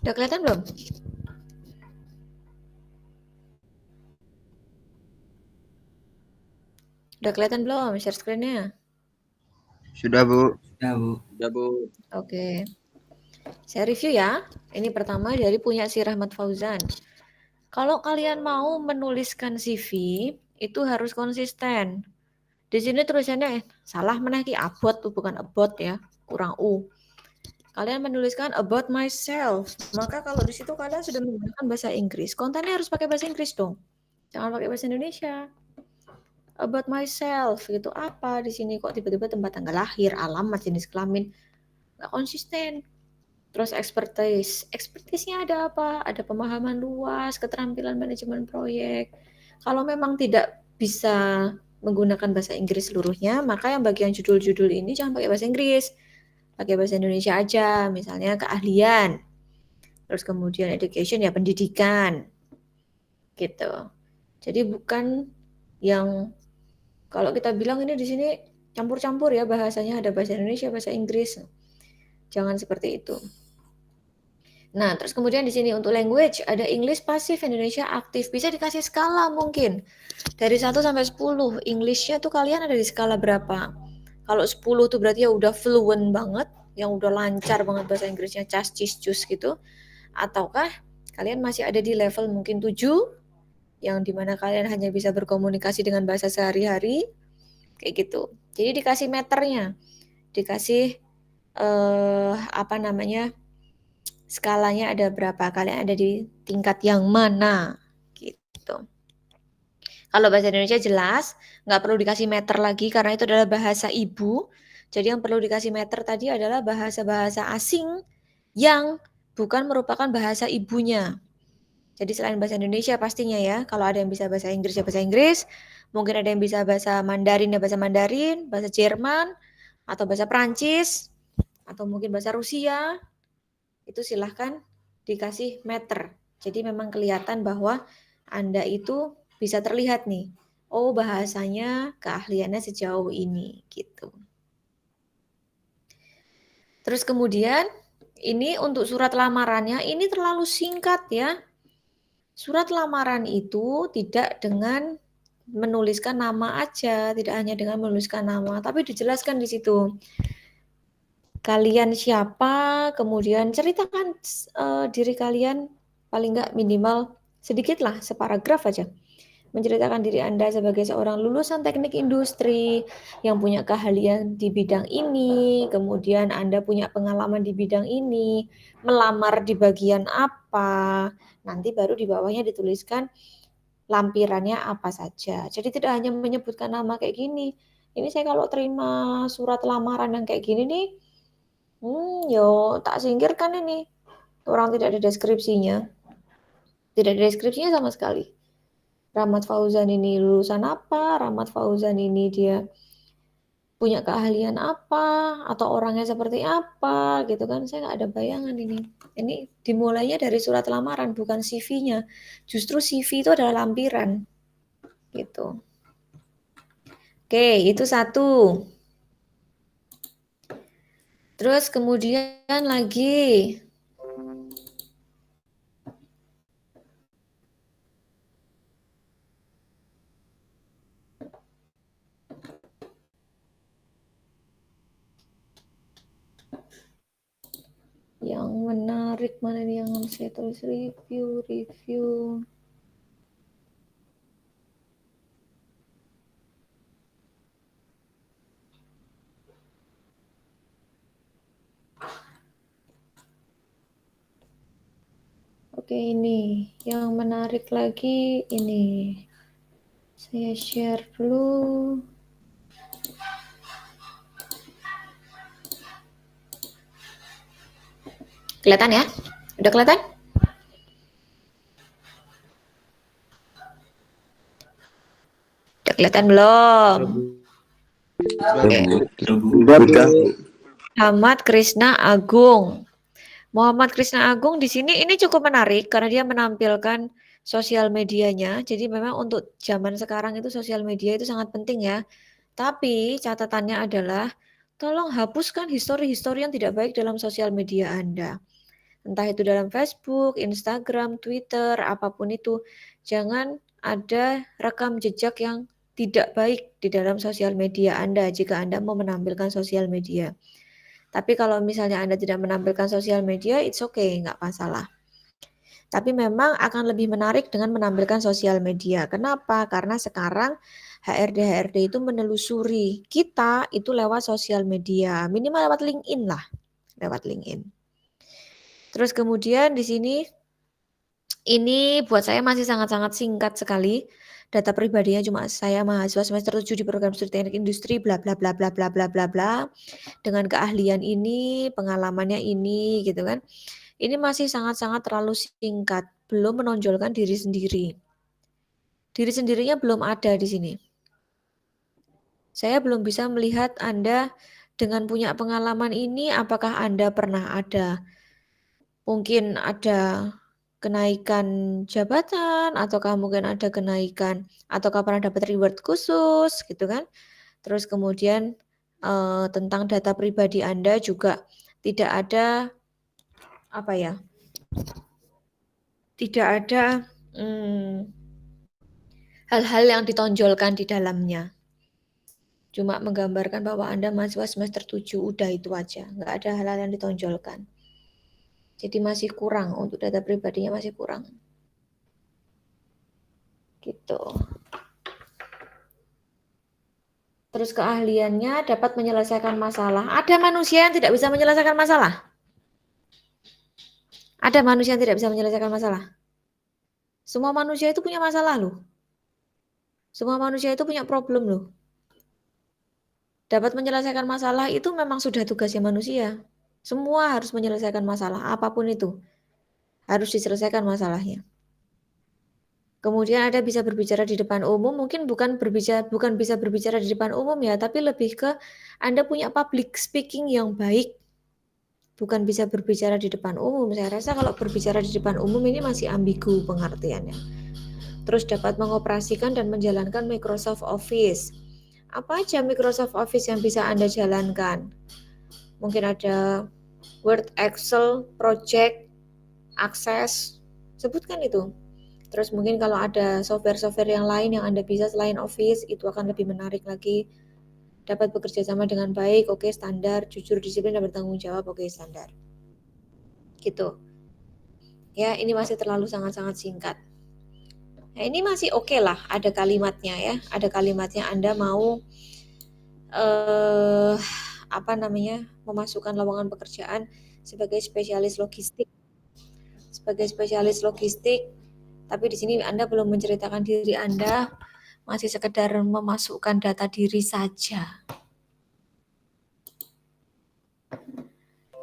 Udah kelihatan belum? Udah kelihatan belum share screen-nya? Sudah, Bu. Ya, Bu. Ya, Bu. Oke. Saya review ya. Ini pertama dari punya si Rahmat Fauzan. Kalau kalian mau menuliskan CV, itu harus konsisten. Di sini tulisannya salah menaki abot tuh, bukan about ya, kurang U. Kalian menuliskan about myself. Maka kalau di situ kalian sudah menggunakan bahasa Inggris, kontennya harus pakai bahasa Inggris dong. Jangan pakai bahasa Indonesia. About myself gitu, apa di sini kok tiba-tiba tempat tanggal lahir, alamat, jenis kelamin, nggak konsisten. Terus expertise-nya ada apa? Ada pemahaman luas, keterampilan manajemen proyek. Kalau memang tidak bisa menggunakan bahasa Inggris seluruhnya, maka yang bagian judul-judul ini jangan pakai bahasa Inggris, pakai bahasa Indonesia aja. Misalnya keahlian, terus kemudian education ya pendidikan, gitu. Jadi bukan yang kalau kita bilang ini di sini campur-campur ya bahasanya, ada bahasa Indonesia, bahasa Inggris. Jangan seperti itu. Nah, terus kemudian di sini untuk language ada English pasif, Indonesia aktif. Bisa dikasih skala mungkin. Dari 1 sampai 10, English-nya tuh kalian ada di skala berapa? Kalau 10 tuh berarti ya udah fluent banget, yang udah lancar banget bahasa Inggrisnya, cas cis cus gitu. Ataukah kalian masih ada di level mungkin 7, yang dimana kalian hanya bisa berkomunikasi dengan bahasa sehari-hari, kayak gitu. Jadi dikasih meternya, dikasih apa namanya, skalanya ada berapa, kalian ada di tingkat yang mana gitu. Kalau bahasa Indonesia jelas, nggak perlu dikasih meter lagi karena itu adalah bahasa ibu. Jadi yang perlu dikasih meter tadi adalah bahasa-bahasa asing yang bukan merupakan bahasa ibunya. Jadi selain bahasa Indonesia pastinya ya, kalau ada yang bisa bahasa Inggris ya bahasa Inggris, mungkin ada yang bisa bahasa Mandarin ya bahasa Mandarin, bahasa Jerman, atau bahasa Prancis, atau mungkin bahasa Rusia, itu silahkan dikasih meter. Jadi memang kelihatan bahwa Anda itu bisa terlihat nih, oh bahasanya keahliannya sejauh ini gitu. Terus kemudian ini untuk surat lamarannya ini terlalu singkat ya. Surat lamaran itu tidak dengan menuliskan nama aja, tidak hanya dengan menuliskan nama, tapi dijelaskan di situ. Kalian siapa, kemudian ceritakan diri kalian paling nggak minimal sedikit lah, separagraf aja. Menceritakan diri Anda sebagai seorang lulusan teknik industri yang punya keahlian di bidang ini, kemudian Anda punya pengalaman di bidang ini, melamar di bagian apa, nanti baru di bawahnya dituliskan lampirannya apa saja. Jadi tidak hanya menyebutkan nama kayak gini. Ini saya kalau terima surat lamaran yang kayak gini nih, yo tak singkirkan ini. Orang tidak ada deskripsinya. Tidak ada deskripsinya sama sekali. Rahmat Fauzan ini lulusan apa? Rahmat Fauzan ini dia punya keahlian apa? Atau orangnya seperti apa? Gitu kan. Saya nggak ada bayangan ini. Ini dimulainya dari surat lamaran, bukan CV-nya. Justru CV itu adalah lampiran. Gitu. Oke, itu satu. Terus kemudian lagi yang menarik mana nih yang harus saya tulis, review. Oke, ini yang menarik lagi ini. Saya share dulu. Kelihatan ya? Udah kelihatan? Udah kelihatan belum? Muhammad Krishna Agung. Muhammad Krishna Agung di sini ini cukup menarik karena dia menampilkan sosial medianya. Jadi memang untuk zaman sekarang itu sosial media itu sangat penting ya. Tapi catatannya adalah tolong hapuskan histori-histori yang tidak baik dalam sosial media Anda. Entah itu dalam Facebook, Instagram, Twitter, apapun itu. Jangan ada rekam jejak yang tidak baik di dalam sosial media Anda jika Anda mau menampilkan sosial media. Tapi kalau misalnya Anda tidak menampilkan sosial media, it's okay, nggak masalah. Tapi memang akan lebih menarik dengan menampilkan sosial media. Kenapa? Karena sekarang HRD itu menelusuri kita itu lewat sosial media, minimal lewat LinkedIn lah, lewat LinkedIn. Terus kemudian di sini ini buat saya masih sangat-sangat singkat sekali. Data pribadinya cuma saya mahasiswa semester 7 di program studi teknik industri bla bla bla bla bla bla bla bla. Dengan keahlian ini, pengalamannya ini gitu kan. Ini masih sangat-sangat terlalu singkat, belum menonjolkan diri sendiri. Diri sendirinya belum ada di sini. Saya belum bisa melihat Anda dengan punya pengalaman ini, apakah Anda pernah ada, mungkin ada kenaikan jabatan, ataukah mungkin ada kenaikan, ataukah pernah dapat reward khusus, gitu kan. Terus kemudian tentang data pribadi Anda juga tidak ada, apa ya, tidak ada hal-hal yang ditonjolkan di dalamnya. Cuma menggambarkan bahwa Anda mahasiswa semester 7, udah itu aja. Nggak ada hal-hal yang ditonjolkan. Jadi masih kurang, untuk data pribadinya masih kurang. Gitu. Terus keahliannya dapat menyelesaikan masalah. Ada manusia yang tidak bisa menyelesaikan masalah? Ada manusia yang tidak bisa menyelesaikan masalah? Semua manusia itu punya masalah loh. Semua manusia itu punya problem loh. Dapat menyelesaikan masalah itu memang sudah tugasnya manusia. Semua harus menyelesaikan masalah, apapun itu. Harus diselesaikan masalahnya. Kemudian Anda bisa berbicara di depan umum, mungkin bukan bisa berbicara di depan umum ya, tapi lebih ke Anda punya public speaking yang baik. Bukan bisa berbicara di depan umum. Saya rasa kalau berbicara di depan umum ini masih ambigu pengertiannya. Terus dapat mengoperasikan dan menjalankan Microsoft Office. Apa aja Microsoft Office yang bisa Anda jalankan? Mungkin ada Word, Excel, Project, Access, sebutkan itu. Terus mungkin kalau ada software-software yang lain yang Anda bisa selain Office, itu akan lebih menarik lagi. Dapat bekerja sama dengan baik, oke, standar, jujur, disiplin, dan bertanggung jawab, oke, standar. Gitu. Ya, ini masih terlalu sangat-sangat singkat. Nah, ini masih oke lah, ada kalimatnya ya. Ada kalimatnya Anda mau memasukkan lowongan pekerjaan sebagai spesialis logistik. Tapi di sini Anda belum menceritakan diri Anda, masih sekedar memasukkan data diri saja.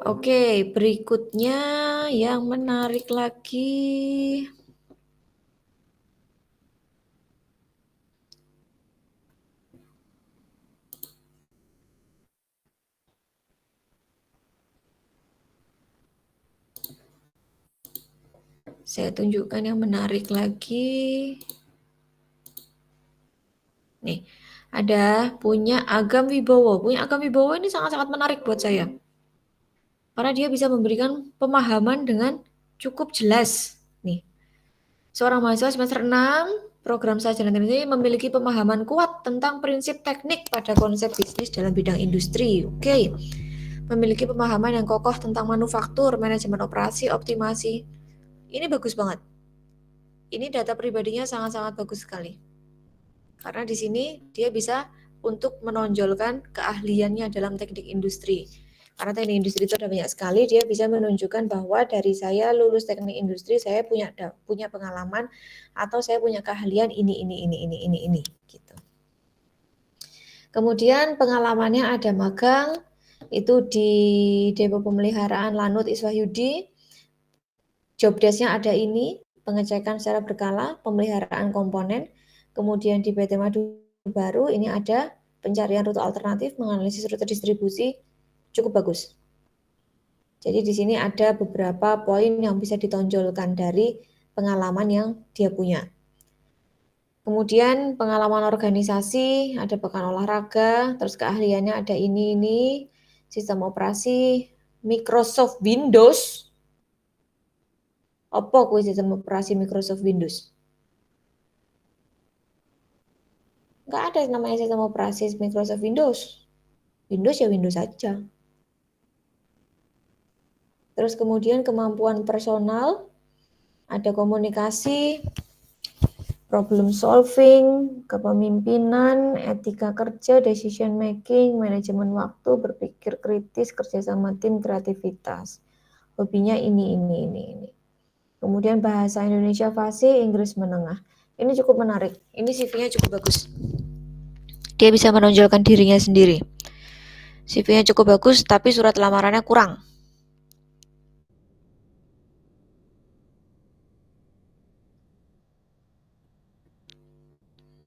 Oke, berikutnya yang menarik lagi. Saya tunjukkan yang menarik lagi. Nih, ada punya Agam Wibowo. Punya Agam Wibowo ini sangat-sangat menarik buat saya. Karena dia bisa memberikan pemahaman dengan cukup jelas. Nih, seorang mahasiswa semester 6, program sarjana teknik ini memiliki pemahaman kuat tentang prinsip teknik pada konsep bisnis dalam bidang industri. Oke. Memiliki pemahaman yang kokoh tentang manufaktur, manajemen operasi, optimasi. Ini bagus banget. Ini data pribadinya sangat-sangat bagus sekali. Karena di sini dia bisa untuk menonjolkan keahliannya dalam teknik industri. Karena teknik industri itu ada banyak sekali, dia bisa menunjukkan bahwa dari saya lulus teknik industri, saya punya pengalaman atau saya punya keahlian ini gitu. Kemudian pengalamannya ada magang itu di Depo Pemeliharaan Lanut Iswahyudi. Job desk-nya ada ini, pengecekan secara berkala, pemeliharaan komponen. Kemudian di PT Madu Baru ini ada pencarian rute alternatif, menganalisis rute distribusi, cukup bagus. Jadi di sini ada beberapa poin yang bisa ditonjolkan dari pengalaman yang dia punya. Kemudian pengalaman organisasi, ada pekan olahraga, terus keahliannya ada ini, sistem operasi, Microsoft Windows, Apa kuwi sistem operasi Microsoft Windows? Nggak ada yang namanya sistem operasi Microsoft Windows. Windows ya Windows saja. Terus kemudian kemampuan personal, ada komunikasi, problem solving, kepemimpinan, etika kerja, decision making, manajemen waktu, berpikir kritis, kerjasama tim, kreativitas. Hobinya ini. Kemudian bahasa Indonesia fasih, Inggris menengah. Ini cukup menarik. Ini CV-nya cukup bagus. Dia bisa menonjolkan dirinya sendiri. CV-nya cukup bagus, tapi surat lamarannya kurang.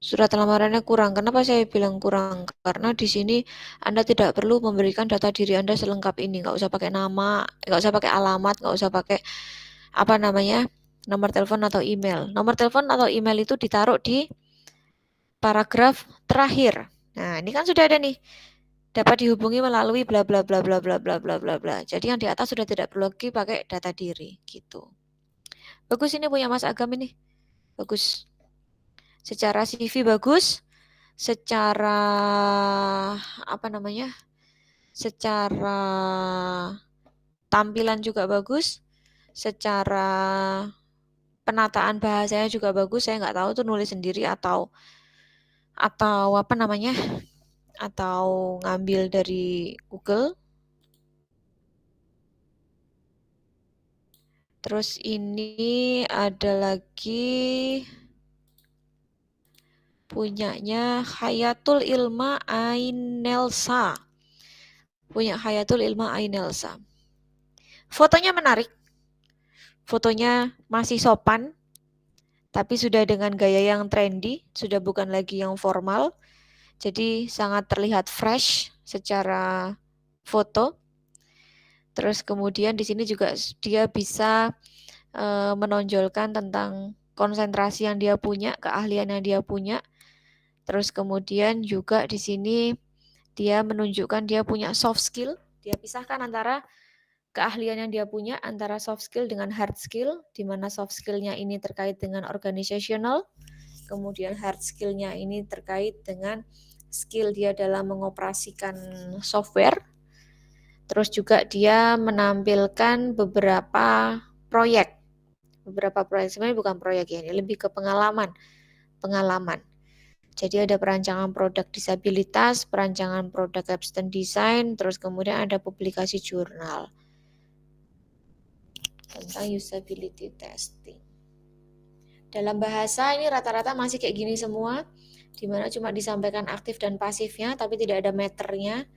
Surat lamarannya kurang. Kenapa saya bilang kurang? Karena di sini Anda tidak perlu memberikan data diri Anda selengkap ini. Nggak usah pakai nama, nggak usah pakai alamat, nggak usah pakai apa namanya, nomor telepon atau email. Nomor telepon atau email itu ditaruh di paragraf terakhir. Nah, ini kan sudah ada nih. Dapat dihubungi melalui bla bla bla bla bla bla bla bla bla. Jadi yang di atas sudah tidak perlu lagi pakai data diri gitu. Bagus ini punya Mas Agam ini. Bagus. Secara CV bagus, secara apa namanya? Secara tampilan juga bagus, secara penataan bahasanya juga bagus. Saya nggak tahu tuh nulis sendiri atau apa namanya? Atau ngambil dari Google. Terus ini ada lagi punyanya Hayatul Ilma Ainelsa. Punya Hayatul Ilma Ainelsa. Fotonya menarik. Fotonya masih sopan, tapi sudah dengan gaya yang trendy, sudah bukan lagi yang formal. Jadi sangat terlihat fresh secara foto. Terus kemudian di sini juga dia bisa menonjolkan tentang konsentrasi yang dia punya, keahlian yang dia punya. Terus kemudian juga di sini dia menunjukkan dia punya soft skill. Dia pisahkan antara keahlian yang dia punya antara soft skill dengan hard skill, di mana soft skill-nya ini terkait dengan organizational, kemudian hard skill-nya ini terkait dengan skill dia dalam mengoperasikan software. Terus juga dia menampilkan beberapa proyek sebenarnya bukan proyek ya, ini lebih ke pengalaman. Jadi ada perancangan produk disabilitas, perancangan produk capstone design, terus kemudian ada publikasi jurnal tentang usability testing. Dalam bahasa ini rata-rata masih kayak gini semua, di mana cuma disampaikan aktif dan pasifnya, tapi tidak ada meternya.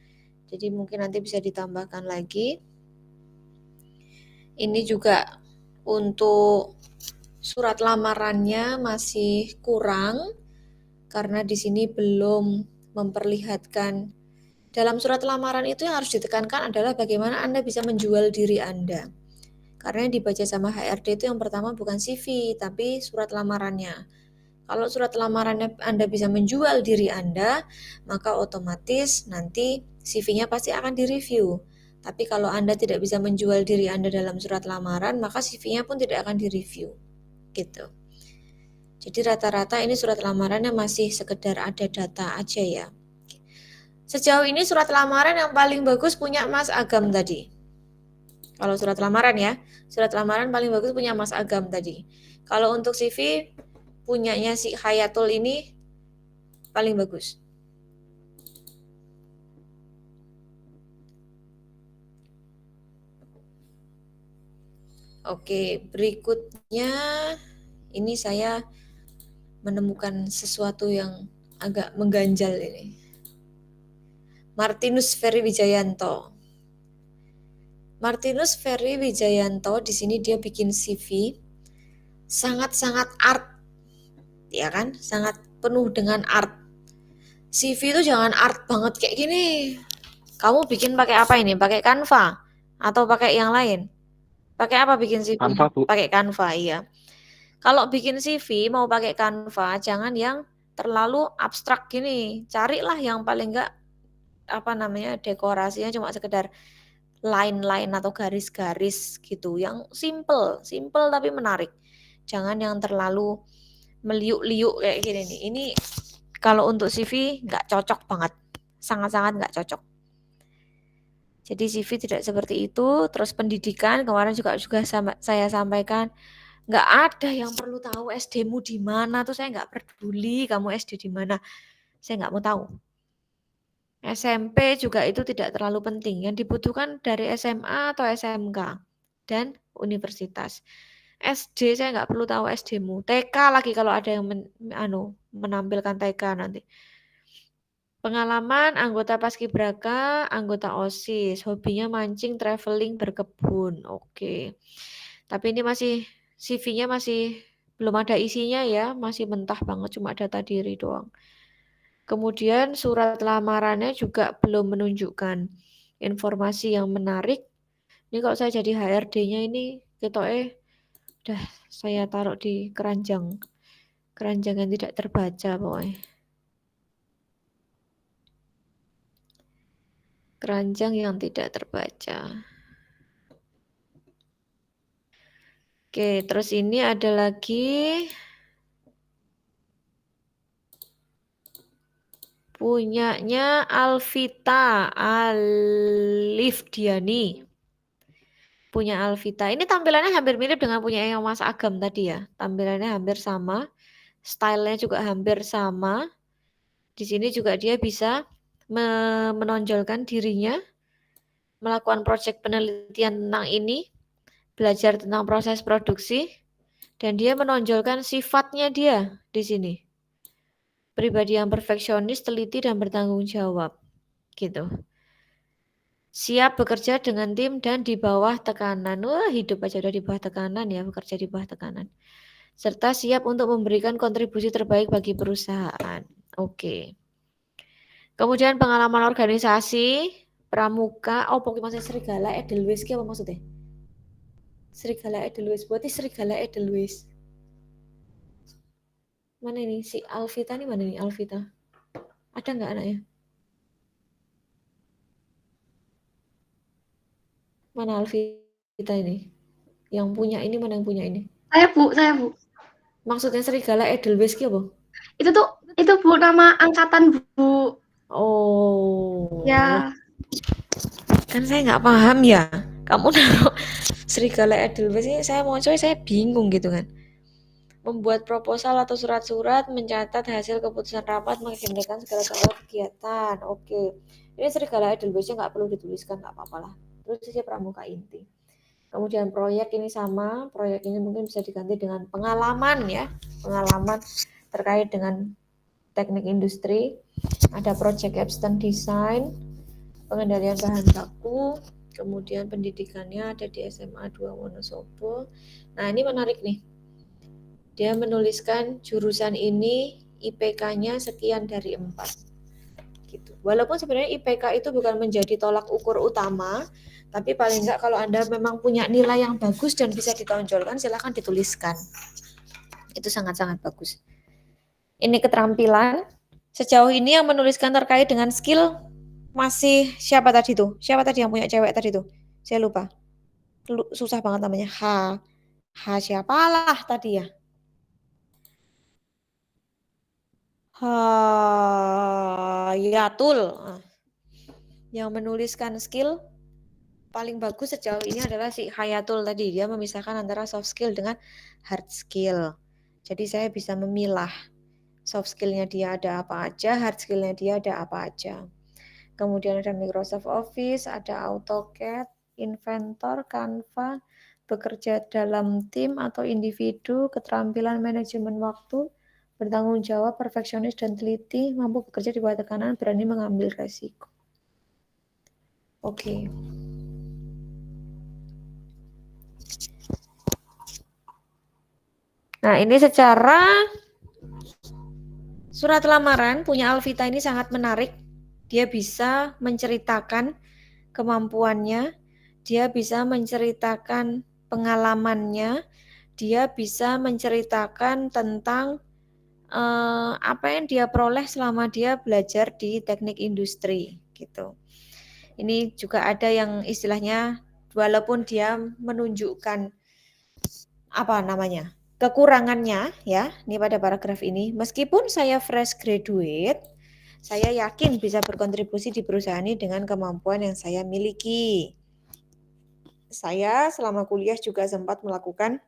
Jadi mungkin nanti bisa ditambahkan lagi. Ini juga untuk surat lamarannya masih kurang, karena di sini belum memperlihatkan. Dalam surat lamaran itu yang harus ditekankan adalah bagaimana Anda bisa menjual diri Anda. Karena yang dibaca sama HRD itu yang pertama bukan CV, tapi surat lamarannya. Kalau surat lamarannya Anda bisa menjual diri Anda, maka otomatis nanti CV-nya pasti akan direview. Tapi kalau Anda tidak bisa menjual diri Anda dalam surat lamaran, maka CV-nya pun tidak akan direview. Gitu. Jadi rata-rata ini surat lamarannya masih sekedar ada data aja ya. Sejauh ini surat lamaran yang paling bagus punya Mas Agam tadi. Kalau surat lamaran ya, surat lamaran paling bagus punya Mas Agam tadi. Kalau untuk CV punyanya si Hayatul ini paling bagus. Oke, berikutnya ini saya menemukan sesuatu yang agak mengganjal ini. Martinus Ferry Wijayanto. Martinus Ferry Wijayanto di sini dia bikin CV sangat-sangat art, ya kan? Sangat penuh dengan art. CV itu jangan art banget kayak gini. Kamu bikin pakai apa ini? Pakai Canva atau pakai yang lain? Pakai apa bikin CV? Canva, Bu. Pakai Canva, iya. Kalau bikin CV mau pakai Canva, jangan yang terlalu abstrak gini. Carilah yang paling enggak apa namanya dekorasinya cuma sekedar line-line atau garis-garis gitu, yang simple tapi menarik. Jangan yang terlalu meliuk-liuk kayak gini nih. Ini kalau untuk CV nggak cocok banget, sangat-sangat nggak cocok. Jadi CV tidak seperti itu. Terus pendidikan kemarin juga saya sampaikan, nggak ada yang perlu tahu SD-mu di mana tuh, saya nggak peduli kamu SD di mana, saya nggak mau tahu. SMP juga itu tidak terlalu penting. Yang dibutuhkan dari SMA atau SMK dan universitas. SD saya nggak perlu tahu SD-mu. TK lagi kalau ada yang menampilkan TK nanti. Pengalaman anggota Paskibraka, anggota OSIS, hobinya mancing, traveling, berkebun. Oke. Tapi ini masih CV-nya masih belum ada isinya ya, masih mentah banget, cuma data diri doang. Kemudian surat lamarannya juga belum menunjukkan informasi yang menarik. Ini kalau saya jadi HRD-nya ini udah saya taruh di keranjang yang tidak terbaca pokoknya. Keranjang yang tidak terbaca. Oke, terus ini ada lagi punyanya Alvita Alifdiani. Punya Alvita. Ini tampilannya hampir mirip dengan punya yang Mas Agam tadi ya. Tampilannya hampir sama. Stylenya juga hampir sama. Di sini juga dia bisa menonjolkan dirinya, melakukan proyek penelitian tentang ini, belajar tentang proses produksi, dan dia menonjolkan sifatnya dia di sini. Pribadi yang perfeksionis, teliti, dan bertanggung jawab. Gitu. Siap bekerja dengan tim dan di bawah tekanan. Wah, hidup aja udah di bawah tekanan ya, bekerja di bawah tekanan. Serta siap untuk memberikan kontribusi terbaik bagi perusahaan. Oke. Kemudian pengalaman organisasi, pramuka, pokoknya Serigala Edelweiss apa maksudnya? Serigala Edelweiss, berarti Serigala Edelweiss. Mana ini si Alvita nih, mana nih Alvita? Ada nggak anaknya? Mana Alvita ini? Yang punya ini mana yang punya ini? Saya Bu. Maksudnya Serigala Edelweiss apa? Itu Bu nama angkatan Bu. Oh. Ya. Kan saya nggak paham ya. Kamu naruh Serigala Edelweiss ini, saya mau coba, saya bingung gitu kan. Membuat proposal atau surat-surat, mencatat hasil keputusan rapat, mengagendakan segala kegiatan. Oke. Ini Serigala Edelweiss-nya nggak perlu dituliskan, nggak apa-apa lah. Terus saja pramuka inti. Kemudian proyek ini sama, proyek ini mungkin bisa diganti dengan pengalaman ya. Pengalaman terkait dengan teknik industri. Ada project abstain design, pengendalian bahan baku, kemudian pendidikannya ada di SMA 2 Wonosobo. Nah, ini menarik nih. Dia menuliskan jurusan ini IPK-nya sekian dari 4. Gitu. Walaupun sebenarnya IPK itu bukan menjadi tolak ukur utama, tapi paling enggak kalau Anda memang punya nilai yang bagus dan bisa ditonjolkan, silakan dituliskan. Itu sangat-sangat bagus. Ini keterampilan. Sejauh ini yang menuliskan terkait dengan skill masih siapa tadi tuh? Siapa tadi yang punya cewek tadi tuh? Saya lupa. Susah banget namanya. Siapalah tadi ya? Hayatul. Yang menuliskan skill paling bagus sejauh ini adalah si Hayatul tadi. Dia memisahkan antara soft skill dengan hard skill. Jadi saya bisa memilah soft skillnya dia ada apa aja, hard skillnya dia ada apa aja. Kemudian ada Microsoft Office, ada AutoCAD, Inventor, Canva, bekerja dalam tim atau individu, keterampilan manajemen waktu, bertanggung jawab, perfeksionis dan teliti, mampu bekerja di bawah tekanan, berani mengambil resiko. Oke. Nah, ini secara surat lamaran punya Alvita ini sangat menarik. Dia bisa menceritakan kemampuannya, dia bisa menceritakan pengalamannya, dia bisa menceritakan tentang apa yang dia peroleh selama dia belajar di teknik industri gitu. Ini juga ada yang istilahnya walaupun dia menunjukkan apa namanya kekurangannya ya, ini pada paragraf ini, meskipun saya fresh graduate, saya yakin bisa berkontribusi di perusahaan ini dengan kemampuan yang saya miliki. Saya selama kuliah juga sempat melakukan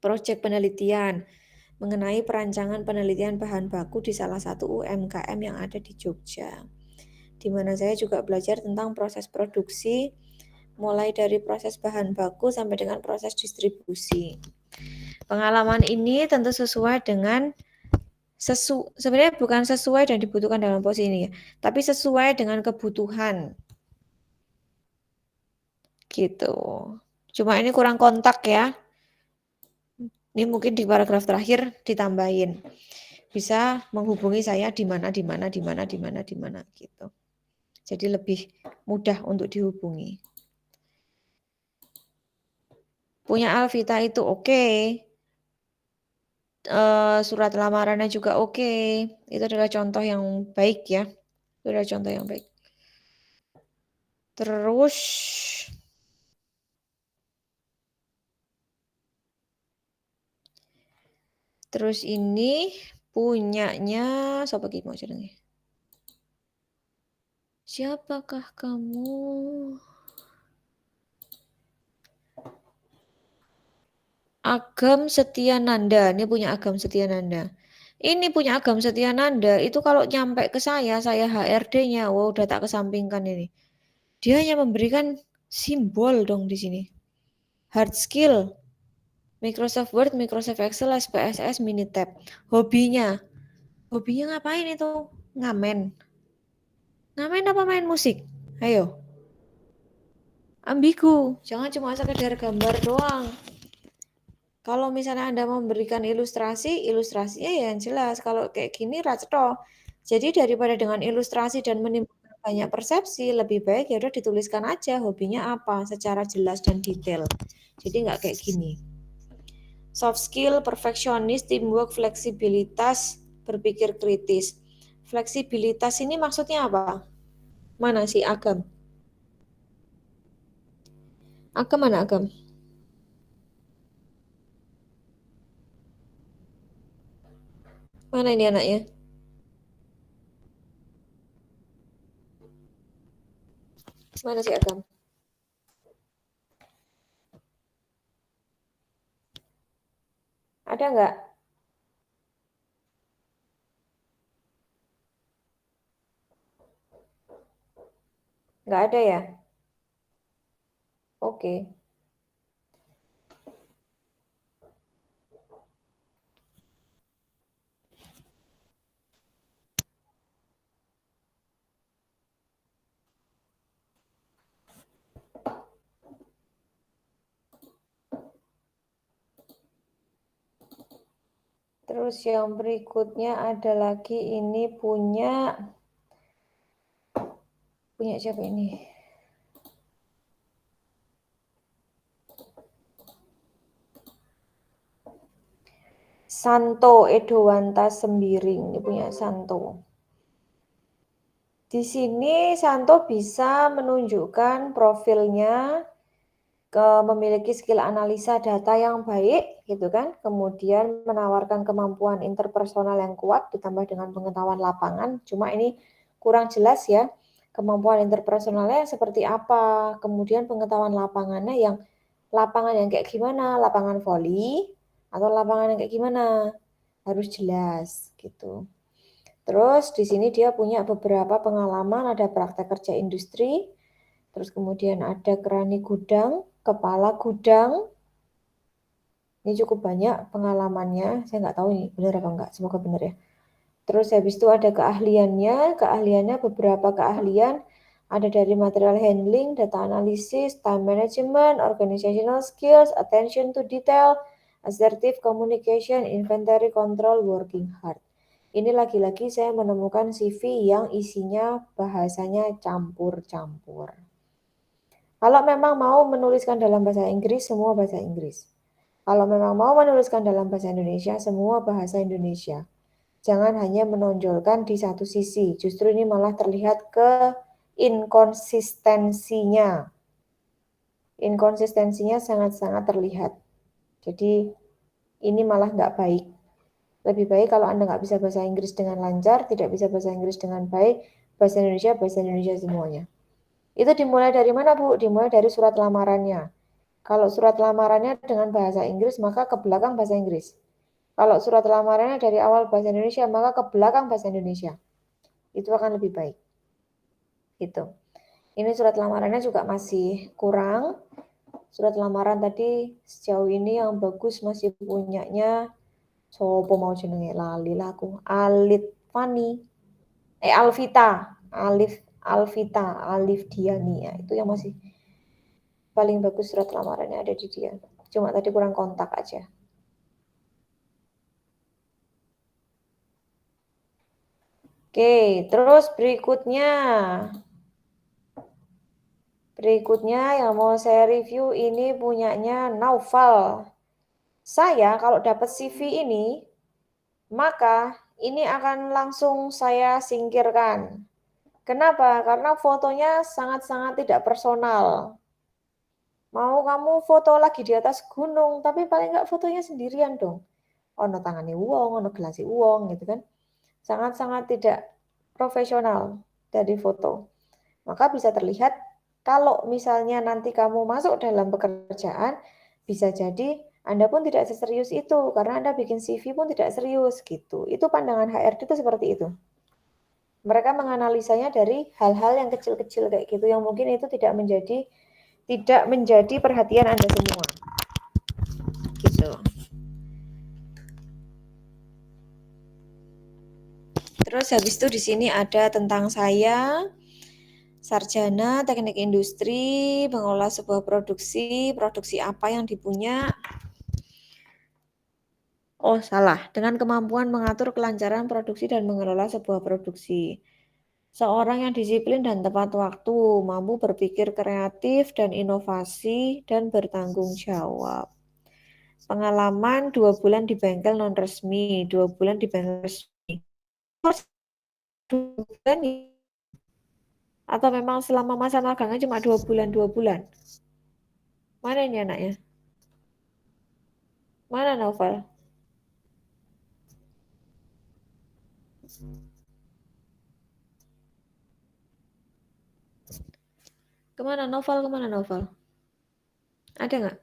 proyek penelitian mengenai perancangan penelitian bahan baku di salah satu UMKM yang ada di Jogja, di mana saya juga belajar tentang proses produksi, mulai dari proses bahan baku sampai dengan proses distribusi. Pengalaman ini tentu sesuai dengan sebenarnya bukan sesuai dan dibutuhkan dalam posisi ini ya, tapi sesuai dengan kebutuhan. Gitu. Cuma ini kurang kontak ya. Ini mungkin di paragraf terakhir ditambahin. Bisa menghubungi saya di mana gitu. Jadi lebih mudah untuk dihubungi. Punya Alvita itu oke. Surat lamarannya juga oke. Itu adalah contoh yang baik ya. Itu adalah contoh yang baik. Terus ini punyanya siapa ki mau jenenge? Siapakah kamu? Agam Setiananda, ini punya Agam Setiananda. Ini punya Agam Setiananda, itu kalau nyampe ke saya HRD-nya, wow udah tak kesampingkan ini. Dia hanya memberikan simbol dong di sini. Hard skill, Microsoft Word, Microsoft Excel, SPSS, Minitab. Hobinya ngapain itu? Ngamen. Ngamen apa main musik? Ayo. Ambigu, jangan cuma sekedar gambar doang. Kalau misalnya Anda memberikan ilustrasinya ya yang jelas. Kalau kayak gini raceto. Jadi daripada dengan ilustrasi dan menimbulkan banyak persepsi, lebih baik ya udah dituliskan aja hobinya apa secara jelas dan detail. Jadi nggak kayak gini. Soft skill, perfeksionis, teamwork, fleksibilitas, berpikir kritis. Fleksibilitas ini maksudnya apa? Mana sih Agam? Agam mana Agam? Mana ini anaknya? Mana sih Agam? Ada nggak? Nggak ada ya? Oke. Terus yang berikutnya ada lagi ini punya siapa ini? Santo Edowanta Sembiring, ini punya Santo. Di sini Santo bisa menunjukkan profilnya, memiliki skill analisa data yang baik gitu kan, kemudian menawarkan kemampuan interpersonal yang kuat ditambah dengan pengetahuan lapangan. Cuma ini kurang jelas ya, kemampuan interpersonalnya seperti apa, kemudian pengetahuan lapangannya yang lapangan yang kayak gimana, lapangan voli atau lapangan yang kayak gimana, harus jelas gitu. Terus di sini dia punya beberapa pengalaman, ada praktek kerja industri, terus kemudian ada kerani gudang, kepala gudang. Ini cukup banyak pengalamannya, saya nggak tahu ini benar apa enggak, semoga benar ya. Terus habis itu ada keahliannya beberapa keahlian, ada dari material handling, data analysis, time management, organizational skills, attention to detail, assertive communication, inventory control, working hard. Ini lagi-lagi saya menemukan CV yang isinya bahasanya campur-campur. Kalau memang mau menuliskan dalam bahasa Inggris, semua bahasa Inggris. Kalau memang mau menuliskan dalam bahasa Indonesia, semua bahasa Indonesia. Jangan hanya menonjolkan di satu sisi, justru ini malah terlihat inkonsistensinya. Inkonsistensinya sangat-sangat terlihat. Jadi ini malah nggak baik. Lebih baik kalau Anda nggak bisa bahasa Inggris dengan lancar, tidak bisa bahasa Inggris dengan baik, bahasa Indonesia semuanya. Itu dimulai dari mana, Bu? Dimulai dari surat lamarannya. Kalau surat lamarannya dengan bahasa Inggris, maka ke belakang bahasa Inggris. Kalau surat lamarannya dari awal bahasa Indonesia, maka ke belakang bahasa Indonesia. Itu akan lebih baik. Gitu. Ini surat lamarannya juga masih kurang. Surat lamaran tadi sejauh ini yang bagus masih punyanya sopo mau jenenge lali laku Alif Diani ya, itu yang masih paling bagus surat lamarannya ada di dia. Cuma tadi kurang kontak aja. Oke, terus berikutnya yang mau saya review ini punyanya Naufal. Saya kalau dapat CV ini, maka ini akan langsung saya singkirkan. Kenapa? Karena fotonya sangat-sangat tidak personal. Mau kamu foto lagi di atas gunung, tapi paling nggak fotonya sendirian dong. Ono tangane uang, ono gelasi uang gitu kan. Sangat-sangat tidak profesional dari foto. Maka bisa terlihat kalau misalnya nanti kamu masuk dalam pekerjaan, bisa jadi Anda pun tidak seserius itu, karena Anda bikin CV pun tidak serius gitu. Itu pandangan HRD itu seperti itu. Mereka menganalisanya dari hal-hal yang kecil-kecil kayak gitu, yang mungkin itu tidak menjadi perhatian Anda semua. Gitu. Terus habis itu di sini ada tentang saya, sarjana teknik industri, mengolah sebuah produksi apa yang dipunya. Oh salah, dengan kemampuan mengatur kelancaran produksi dan mengelola sebuah produksi. Seorang yang disiplin dan tepat waktu, mampu berpikir kreatif dan inovasi, dan bertanggung jawab. Pengalaman 2 bulan di bengkel non-resmi, 2 bulan di bengkel resmi. 2 bulan atau memang selama masa magangnya cuma 2 bulan? Mana ini anaknya? Mana Novel? Kemana Novel? Ada nggak?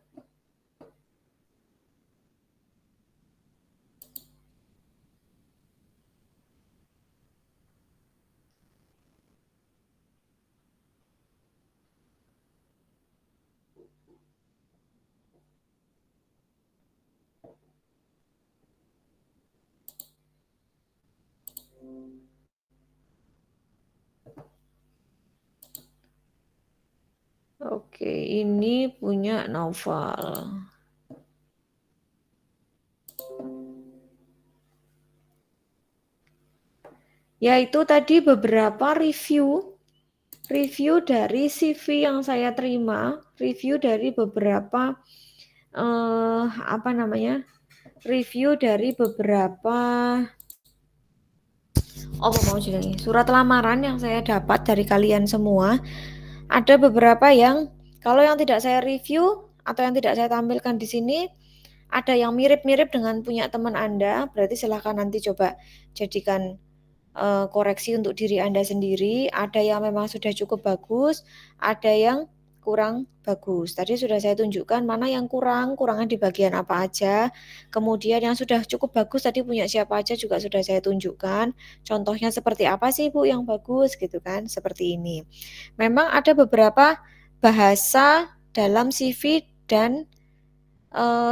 Oke, ini punya Novel. Yaitu tadi beberapa review dari CV yang saya terima, review dari beberapa review dari beberapa surat lamaran yang saya dapat dari kalian semua. Ada beberapa yang kalau yang tidak saya review atau yang tidak saya tampilkan di sini, ada yang mirip-mirip dengan punya teman Anda, berarti silahkan nanti coba jadikan koreksi untuk diri Anda sendiri. Ada yang memang sudah cukup bagus, ada yang kurang bagus. Tadi sudah saya tunjukkan mana yang kurangnya di bagian apa aja. Kemudian yang sudah cukup bagus tadi punya siapa aja juga sudah saya tunjukkan. Contohnya seperti apa sih Bu yang bagus gitu kan, seperti ini. Memang ada beberapa bahasa dalam CV dan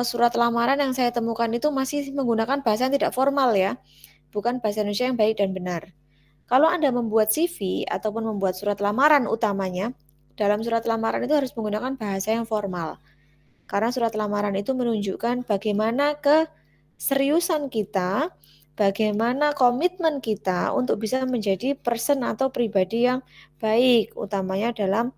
surat lamaran yang saya temukan itu masih menggunakan bahasa yang tidak formal ya. Bukan bahasa Indonesia yang baik dan benar. Kalau Anda membuat CV ataupun membuat surat lamaran utamanya, dalam surat lamaran itu harus menggunakan bahasa yang formal. Karena surat lamaran itu menunjukkan bagaimana keseriusan kita, bagaimana komitmen kita untuk bisa menjadi person atau pribadi yang baik, utamanya dalam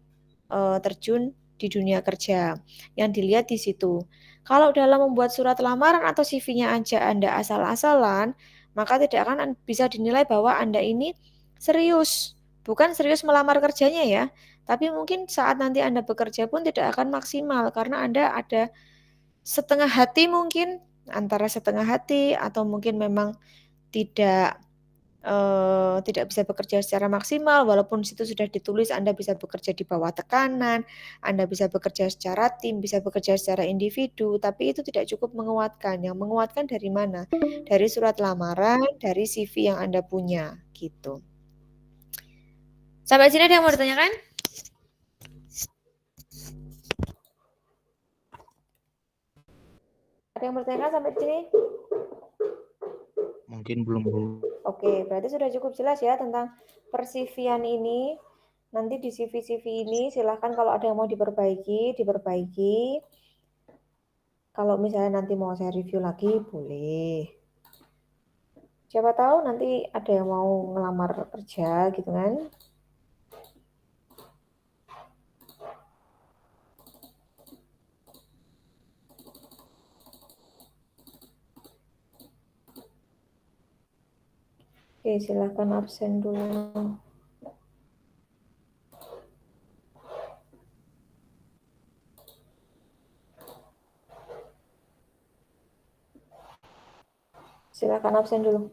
terjun di dunia kerja. Yang dilihat di situ. Kalau dalam membuat surat lamaran atau CV-nya aja Anda asal-asalan, maka tidak akan bisa dinilai bahwa Anda ini serius Bukan serius melamar kerjanya ya, tapi mungkin saat nanti Anda bekerja pun tidak akan maksimal karena Anda ada setengah hati mungkin, antara setengah hati atau mungkin memang tidak bisa bekerja secara maksimal walaupun situ sudah ditulis Anda bisa bekerja di bawah tekanan, Anda bisa bekerja secara tim, bisa bekerja secara individu, tapi itu tidak cukup menguatkan. Yang menguatkan dari mana? Dari surat lamaran, dari CV yang Anda punya, gitu. Sampai sini ada yang mau ditanyakan? Ada yang bertanya sampai sini? Mungkin belum, Bu. Oke, berarti sudah cukup jelas ya tentang per-CV-an ini. Nanti di CV-CV ini silahkan kalau ada yang mau diperbaiki. Kalau misalnya nanti mau saya review lagi, boleh. Siapa tahu nanti ada yang mau ngelamar kerja gitu kan. Oke, silahkan absen dulu. Silahkan absen dulu.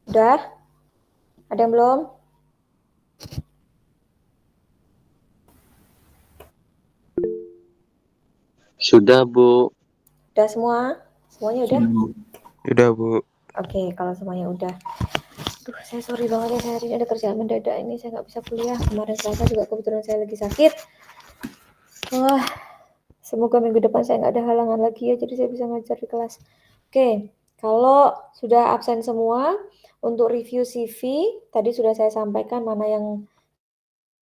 Udah? Ada yang belum? Sudah, Bu. Udah semua? Semuanya udah? Sudah, Bu. Oke, kalau semuanya udah. Duh, saya sorry banget ya, saya hari ini ada kerjaan mendadak ini, saya nggak bisa kuliah. Kemarin Selasa juga kebetulan saya lagi sakit. Wah, semoga minggu depan saya nggak ada halangan lagi ya, jadi saya bisa ngajar di kelas. Oke, kalau sudah absen semua, untuk review CV, tadi sudah saya sampaikan mana yang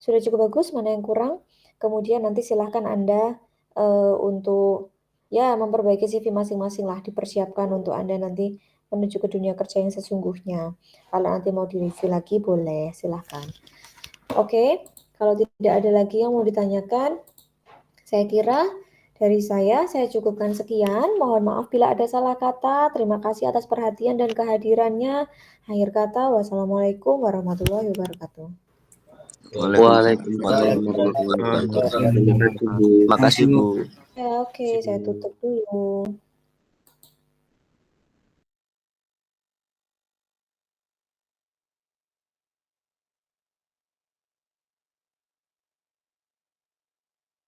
sudah cukup bagus, mana yang kurang. Kemudian nanti silahkan Anda untuk ya memperbaiki CV masing-masing lah, dipersiapkan untuk Anda nanti menuju ke dunia kerja yang sesungguhnya. Kalau nanti mau direview lagi boleh, silahkan. Oke, kalau tidak ada lagi yang mau ditanyakan, saya kira dari saya cukupkan sekian. Mohon maaf bila ada salah kata. Terima kasih atas perhatian dan kehadirannya. Akhir kata, wassalamualaikum warahmatullahi wabarakatuh. Waalaikumsalam warahmatullahi wabarakatuh. Makasih, Bu. Ya, oke, saya tutup dulu.